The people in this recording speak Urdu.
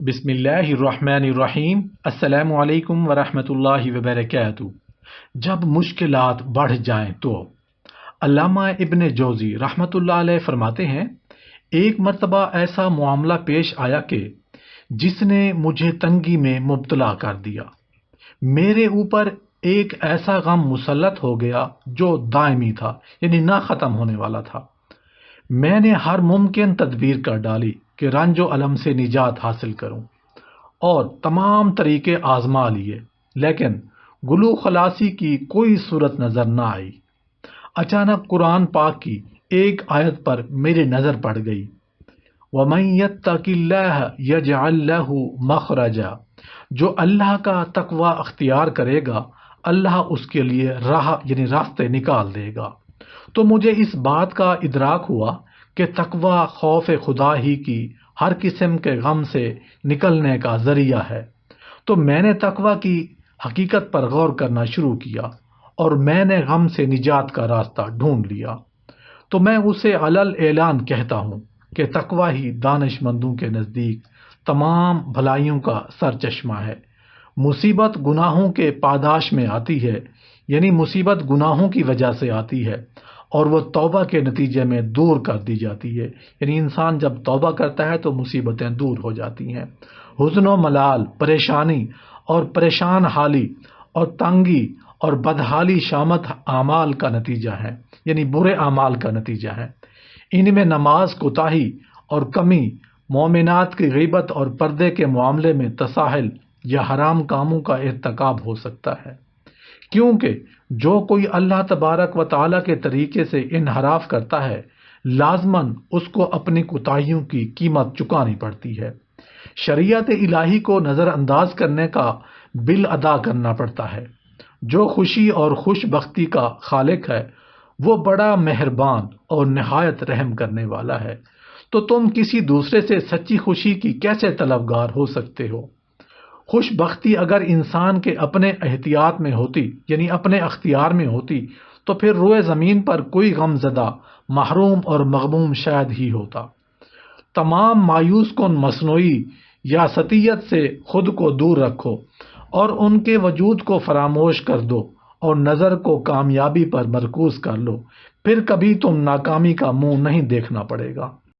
بسم اللہ الرحمن الرحیم۔ السلام علیکم ورحمۃ اللہ وبرکاتہ۔ جب مشکلات بڑھ جائیں تو علامہ ابن جوزی رحمۃ اللہ علیہ فرماتے ہیں، ایک مرتبہ ایسا معاملہ پیش آیا کہ جس نے مجھے تنگی میں مبتلا کر دیا۔ میرے اوپر ایک ایسا غم مسلط ہو گیا جو دائمی تھا، یعنی نہ ختم ہونے والا تھا۔ میں نے ہر ممکن تدبیر کر ڈالی کہ رنج و الم سے نجات حاصل کروں، اور تمام طریقے آزما لیے، لیکن گلو خلاصی کی کوئی صورت نظر نہ آئی۔ اچانک قرآن پاک کی ایک آیت پر میری نظر پڑ گئی، وَمَن يَتَّقِ اللَّهَ يَجْعَل لَّهُ مَخْرَجًا، جو اللہ کا تقوی اختیار کرے گا اللہ اس کے لیے راہ یعنی راستے نکال دے گا۔ تو مجھے اس بات کا ادراک ہوا کہ تقوی خوف خدا ہی کی ہر قسم کے غم سے نکلنے کا ذریعہ ہے۔ تو میں نے تقوی کی حقیقت پر غور کرنا شروع کیا اور میں نے غم سے نجات کا راستہ ڈھونڈ لیا۔ تو میں اسے علل اعلان کہتا ہوں کہ تقوی ہی دانش مندوں کے نزدیک تمام بھلائیوں کا سر چشمہ ہے۔ مصیبت گناہوں کے پاداش میں آتی ہے، یعنی مصیبت گناہوں کی وجہ سے آتی ہے اور وہ توبہ کے نتیجے میں دور کر دی جاتی ہے، یعنی انسان جب توبہ کرتا ہے تو مصیبتیں دور ہو جاتی ہیں۔ حزن و ملال، پریشانی اور پریشان حالی اور تنگی اور بدحالی شامت اعمال کا نتیجہ ہے، یعنی برے اعمال کا نتیجہ ہے۔ ان میں نماز کوتاہی اور کمی، مومنات کی غیبت اور پردے کے معاملے میں تساہل یا حرام کاموں کا ارتکاب ہو سکتا ہے، کیونکہ جو کوئی اللہ تبارک و تعالیٰ کے طریقے سے انحراف کرتا ہے لازماً اس کو اپنی کوتاہیوں کی قیمت چکانی پڑتی ہے۔ شریعت الہی کو نظر انداز کرنے کا بل ادا کرنا پڑتا ہے۔ جو خوشی اور خوش بختی کا خالق ہے وہ بڑا مہربان اور نہایت رحم کرنے والا ہے، تو تم کسی دوسرے سے سچی خوشی کی کیسے طلبگار ہو سکتے ہو؟ خوش بختی اگر انسان کے اپنے احتیاط میں ہوتی، یعنی اپنے اختیار میں ہوتی، تو پھر روئے زمین پر کوئی غم زدہ، محروم اور مغموم شاید ہی ہوتا۔ تمام مایوس کن مصنوعی یا ستیت سے خود کو دور رکھو اور ان کے وجود کو فراموش کر دو اور نظر کو کامیابی پر مرکوز کر لو، پھر کبھی تم ناکامی کا منہ نہیں دیکھنا پڑے گا۔